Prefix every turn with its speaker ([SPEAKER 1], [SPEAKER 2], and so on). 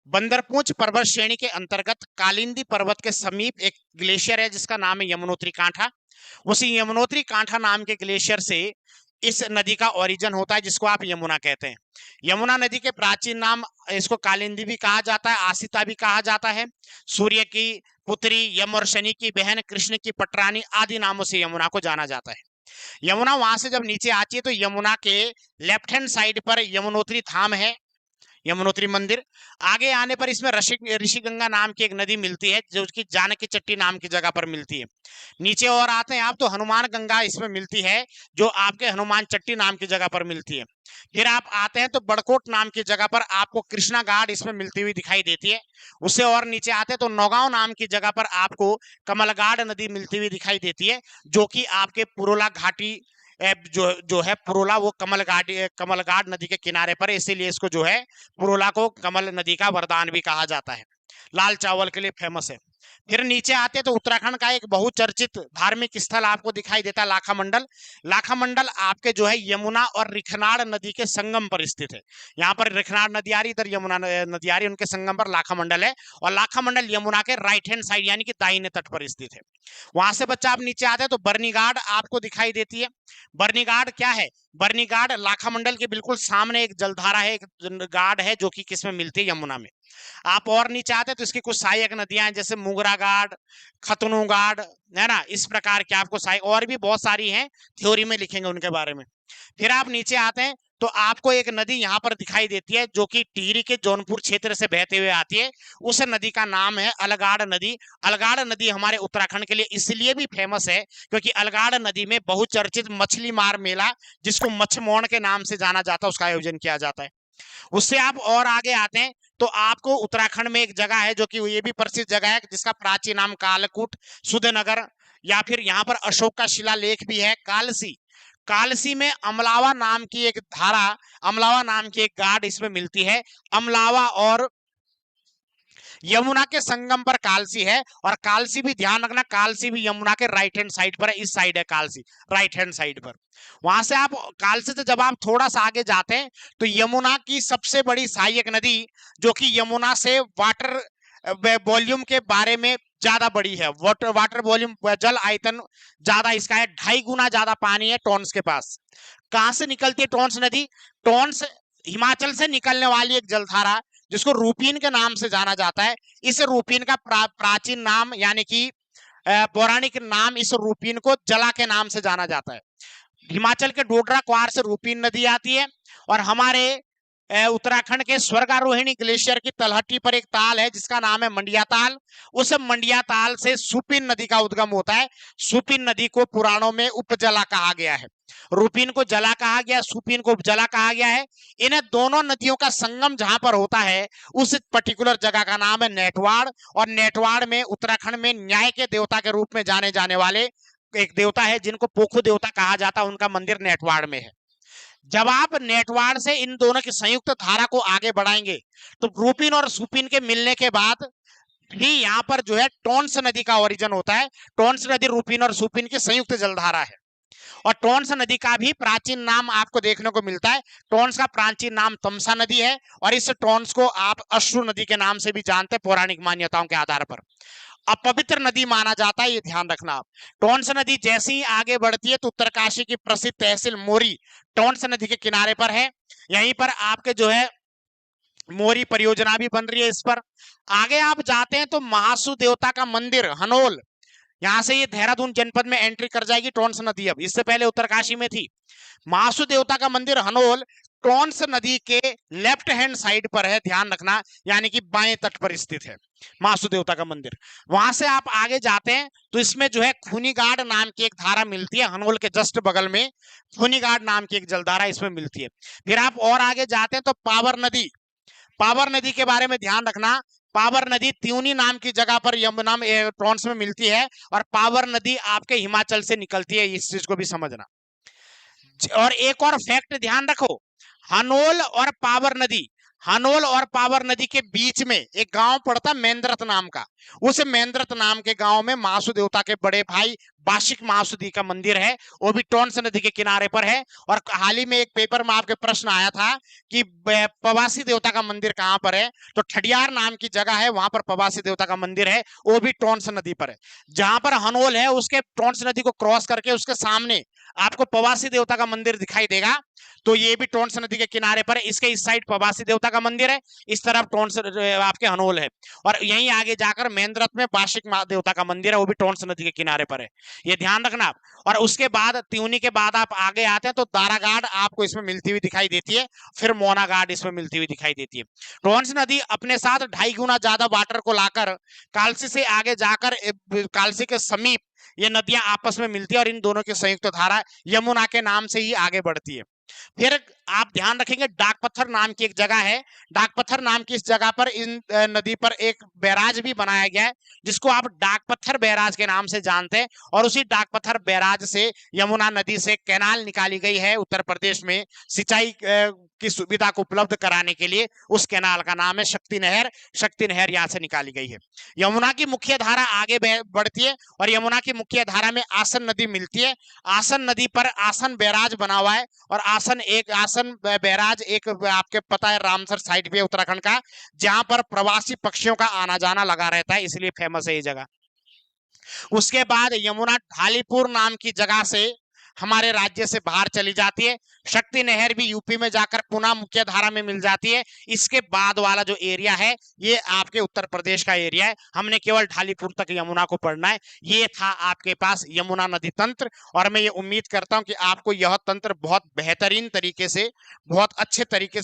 [SPEAKER 1] बंदरपूंछ पर्वत श्रेणी के अंतर्गत कालिंदी पर्वत के समीप एक ग्लेशियर है जिसका नाम है यमुनोत्री कांठा। उसी यमुनोत्री कांठा नाम के ग्लेशियर से इस नदी का ओरिजिन होता है, जिसको आप यमुना कहते हैं। यमुना नदी के प्राचीन नाम, इसको कालिंदी भी कहा जाता है, आसिता भी कहा जाता है, सूर्य की पुत्री, यम और शनि की बहन, कृष्ण की पटरानी आदि नामों से यमुना को जाना जाता है। यमुना वहां से जब नीचे आती है तो यमुना के लेफ्ट हैंड साइड पर यमुनोत्री धाम है, यमुनोत्री मंदिर। आगे आने पर इसमें ऋषिगंगा नाम की एक नदी मिलती है जो कि जानकी चट्टी नाम की जगह पर मिलती है। नीचे और आते हैं आप तो हनुमान गंगा इसमें मिलती है जो आपके हनुमान चट्टी नाम की जगह पर मिलती है। फिर आप आते हैं तो बड़कोट नाम की जगह पर आपको कृष्णा घाट इसमें मिलती हुई दिखाई देती है। उससे और नीचे आते हैं तो नौगांव नाम की जगह पर आपको कमलगाड़ नदी मिलती हुई दिखाई देती है, जो कि आपके पुरोला घाटी जो जो है पुरोला, वो कमलगाड़ नदी के किनारे पर है, इसीलिए इसको जो है पुरोला को कमल नदी का वरदान भी कहा जाता है। लाल चावल के लिए फेमस है। फिर नीचे आते तो उत्तराखंड का एक बहुचर्चित धार्मिक स्थल आपको दिखाई देता है, लाखा मंडल। लाखा मंडल आपके जो है यमुना और रिखनाड़ नदी के संगम पर स्थित है। यहाँ पर रिखनाड़ नदी आ रही, इधर यमुना नदी आ रही, उनके संगम पर लाखा मंडल है। और लाखा मंडल यमुना के राइट हैंड साइड यानी कि दाहिने तट पर स्थित है। वहां से बच्चा आप नीचे आते हैं तो बर्नीघाट आपको दिखाई देती है। बर्नीघाट क्या है? बर्नीघाट लाखा मंडल के बिल्कुल सामने एक जलधारा है, एक घाट है जो कि किसमें मिलती है? यमुना में। आप और नीचे आते हैं तो इसकी कुछ सहायक नदियां हैं, जैसे मुगरा घाट, खतनू घाट, है ना, इस प्रकार के आपको सहायक और भी बहुत सारी हैं, थ्योरी में लिखेंगे उनके बारे में। फिर आप नीचे आते हैं तो आपको एक नदी यहाँ पर दिखाई देती है जो कि टिहरी के जौनपुर क्षेत्र से बहते हुए आती है। उस नदी का नाम है अलगाड़ नदी। अलगाड़ नदी हमारे उत्तराखंड के लिए इसलिए भी फेमस है क्योंकि अलगाड़ नदी में बहुचर्चित मछली मार मेला, जिसको मच्छमौण के नाम से जाना जाता है, उसका आयोजन किया जाता है। उससे आप और आगे आते हैं तो आपको उत्तराखंड में एक जगह है जो कि ये भी प्रसिद्ध जगह है, जिसका प्राचीन नाम कालकूट, सुधनगर, या फिर यहाँ पर अशोक का शिलालेख भी है, कालसी। कालसी में अमलावा नाम की एक धारा, अमलावा नाम की एक घाट इसमें मिलती है। अमलावा और यमुना के संगम पर कालसी है। और कालसी भी ध्यान रखना, कालसी भी यमुना के राइट हैंड साइड पर है, इस साइड है कालसी, राइट हैंड साइड पर। वहां से आप कालसी से जब आप थोड़ा सा आगे जाते हैं तो यमुना की सबसे बड़ी सहायक नदी, जो कि यमुना से वाटर वॉल्यूम के बारे में ज्यादा बड़ी है, वाटर वॉल्यूम, जल आयतन ज्यादा इसका है, 2.5 गुना ज्यादा पानी है टॉन्स के पास। कहां से निकलती है टॉन्स नदी? टॉन्स हिमाचल से निकलने वाली एक जलधारा जिसको रूपीन के नाम से जाना जाता है। इस रूपीन का प्राचीन नाम यानी कि पौराणिक नाम, इस रूपीन को जला के नाम से जाना जाता है। हिमाचल के डोडरा क्वार से रूपीन नदी आती है। और हमारे उत्तराखंड के स्वर्गारोहिणी ग्लेशियर की तलहटी पर एक ताल है जिसका नाम है मंडिया ताल। उस मंडिया ताल से सुपिन नदी का उद्गम होता है। सुपिन नदी को पुराणों में उपजला कहा गया है। रूपीन को जला कहा गया, सुपिन को उपजला कहा गया है। इन दोनों नदियों का संगम जहां पर होता है उस पर्टिकुलर जगह का नाम है नेटवाड़। और नेटवाड़ में उत्तराखंड में न्याय के देवता के रूप में जाने जाने वाले एक देवता है जिनको पोखु देवता कहा जाता है, उनका मंदिर नेटवाड़ में है। जब आप नेटवाड़ से इन दोनों की संयुक्त धारा को आगे बढ़ाएंगे तो रूपिन और सुपिन के मिलने के बाद ही यहाँ पर जो है टोन्स नदी का ओरिजिन होता है। टोन्स नदी रूपिन और सुपिन की संयुक्त जलधारा है। और टोन्स नदी का भी प्राचीन नाम आपको देखने को मिलता है। टोन्स का प्राचीन नाम तमसा नदी है और इस टोन्स को आप अश्रु नदी के नाम से भी जानते हैं पौराणिक मान्यताओं के आधार पर। अपवित्र नदी माना जाता है, ये ध्यान रखना आप। टोन्स नदी जैसे ही आगे बढ़ती है तो उत्तरकाशी की प्रसिद्ध तहसील मोरी टोन्स नदी के किनारे पर है। यहीं पर आपके जो है मोरी परियोजना भी बन रही है। इस पर आगे आप जाते हैं तो महासु देवता का मंदिर हनोल, यहां से ये देहरादून जनपद में एंट्री कर जाएगी टोन्स नदी। अब इससे पहले उत्तरकाशी में थी। महासु देवता का मंदिर हनोल टोन्स नदी के लेफ्ट हैंड साइड पर है, ध्यान रखना, यानी कि बाएं तट पर स्थित है महासु देवता का मंदिर। वहां से आप आगे जाते हैं तो इसमें जो है खूनीगाड़ नाम की एक धारा मिलती है, हनोल के जस्ट बगल में खूनीगाड़ नाम की एक जलधारा इसमें मिलती है। फिर आप और आगे जाते हैं तो पावर नदी, पावर नदी के बारे में ध्यान रखना। पावर नदी त्यूनी नाम की जगह पर यमुना में टोन्स में मिलती है और पावर नदी आपके हिमाचल से निकलती है, इस चीज को भी समझना। और एक और फैक्ट ध्यान रखो, हनोल और पावर नदी, हनोल और पावर नदी के बीच में एक गांव पड़ता मेंद्रत नाम का। उस मेंद्रत नाम के गांव में महासु देवता के बड़े भाई वार्षिक महासुदी का मंदिर है, वो भी टोंस नदी के किनारे पर है। और हाल ही में एक पेपर में आपके प्रश्न आया था कि पवासी देवता का मंदिर कहां पर है, तो ठडियार नाम की जगह है, वहां पर पवासी देवता का मंदिर है, वो भी टोंस नदी पर है। जहां पर हनोल है उसके टोंस नदी को क्रॉस करके उसके सामने आपको पवासी देवता का मंदिर दिखाई देगा, तो ये भी टोंस नदी के किनारे पर है। इसके इस साइड पवासी देवता का मंदिर है, इस तरफ टोंस आपके हनोल है, और यहीं आगे जाकर मेंद्रत में वार्षिक देवता का मंदिर है, वो भी टोंस नदी के किनारे पर है, ये ध्यान रखना। और उसके बाद त्यूनी के बाद आप आगे आते हैं तो दारागाड़ आपको इसमें मिलती हुई दिखाई देती है, फिर मोनागाड़ इसमें मिलती हुई दिखाई देती है। टोंस नदी अपने साथ 2.5 गुना ज्यादा वाटर को लाकर कालसी से आगे जाकर कालसी के समीप ये नदियां आपस में मिलती है, और इन दोनों की संयुक्त धारा यमुना के नाम से ही आगे बढ़ती है। फिर आप ध्यान रखेंगे डाक पत्थर नाम की एक जगह है, डाक पत्थर नाम की इस जगह पर इन नदी पर एक बैराज भी बनाया गया है, जिसको आप डाक पत्थर बैराज के नाम से जानते हैं। और उसी डाक पत्थर बैराज से यमुना नदी से कैनाल निकाली गई है उत्तर प्रदेश में सिंचाई की सुविधा को उपलब्ध कराने के लिए। उस कैनाल का नाम है शक्ति नहर, शक्ति नहर यहाँ से निकाली गई है। यमुना की मुख्य धारा आगे बढ़ती है और यमुना की मुख्य धारा में आसन नदी मिलती है। आसन नदी पर आसन बैराज बना हुआ है, और आसन बैराज एक आपके पता है रामसर साइड भी है उत्तराखंड का, जहां पर प्रवासी पक्षियों का आना जाना लगा रहता है, इसलिए फेमस है ये जगह। उसके बाद यमुना ढालीपुर नाम की जगह से हमारे राज्य से बाहर चली जाती है। शक्ति नहर भी यूपी में जाकर पुनः मुख्य धारा में मिल जाती है। इसके बाद वाला जो एरिया है ये आपके उत्तर प्रदेश का एरिया है। हमने केवल ढालीपुर तक यमुना को पढ़ना है। ये था आपके पास यमुना नदी तंत्र, और मैं ये उम्मीद करता हूं कि आपको यह तंत्र बहुत बेहतरीन तरीके से, बहुत अच्छे तरीके से